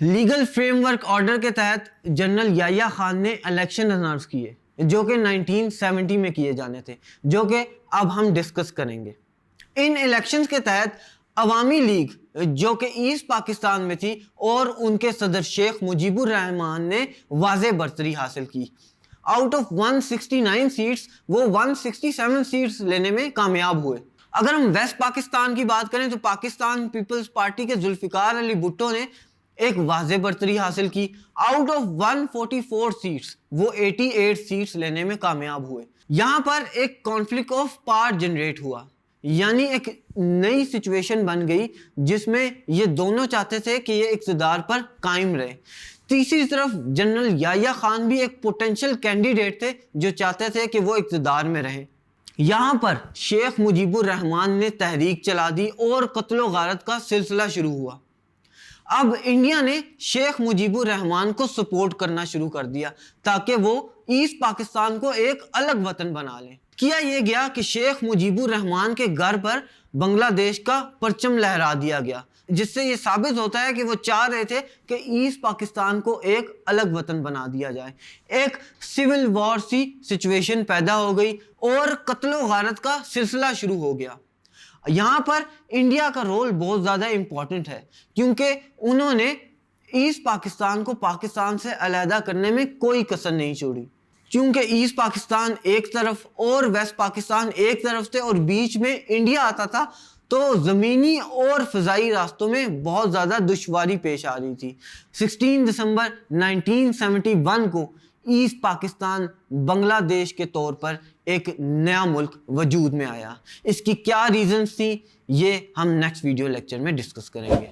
Legal framework order के तहत general Yahya Khan ने इलेक्शन अनाउंस किए जो कि 1970 में किए जाने थे, जो कि अब हम डिस्कस करेंगे। इन इलेक्शंस के तहत अवामी लीग जो कि ईस्ट पाकिस्तान में थी और उनके सदर शेख मुजीबुर रहमान ने वाज़े बरतरी हासिल की। आउट ऑफ 169 सीट्स वो 167 सीट्स लेने में कामयाब हुए। अगर हम वेस्ट पाकिस्तान की बात करें तो पाकिस्तान पीपल्स पार्टी के जुल्फिकार अली भुट्टो ने एक वाज़े बरतरी हासिल की। आउट ऑफ 144 सीट्स वो 88 सीट्स लेने में कामयाब हुए। यहां पर एक कॉन्फ्लिक्ट ऑफ पावर जनरेट हुआ, यानी एक नई सिचुएशन बन गई जिसमें ये दोनों चाहते थे कि ये इक़्तिदार पर कायम रहे। तीसरी तरफ जनरल याह्या खान भी एक पोटेंशियल कैंडिडेट थे जो चाहते थे कि वो इक़्तिदार में रहें। यहाँ पर शेख मुजीबुर रहमान ने तहरीक चला दी और कत्लो गारत का सिलसिला शुरू हुआ। अब इंडिया ने शेख मुजीबुर रहमान को सपोर्ट करना शुरू कर दिया ताकि वो ईस्ट पाकिस्तान को एक अलग वतन बना लें। किया यह गया कि शेख मुजीबुर रहमान के घर पर बांग्लादेश का परचम लहरा दिया गया, जिससे ये साबित होता है कि वो चाह रहे थे कि ईस्ट पाकिस्तान को एक अलग वतन बना दिया जाए। एक सिविल वॉर सी सिचुएशन पैदा हो गई और कत्लो गारत का सिलसिला शुरू हो गया। यहाँ पर इंडिया का रोल बहुत ज़्यादा इम्पॉर्टेंट है क्योंकि उन्होंने ईस्ट पाकिस्तान को पाकिस्तान से अलहदा करने में कोई कसर नहीं छोड़ी। क्योंकि ईस्ट पाकिस्तान एक तरफ और वेस्ट पाकिस्तान एक तरफ थे और बीच में इंडिया आता था, तो ज़मीनी और फ़ज़ाई रास्तों में बहुत ज़्यादा दुश्वारी पेश आ रही थी। 16 दिसंबर 1971 को ईस्ट पाकिस्तान बांग्लादेश के तौर पर एक नया मुल्क वजूद में आया। इसकी क्या रीजंस थी ये हम नेक्स्ट वीडियो लेक्चर में डिस्कस करेंगे।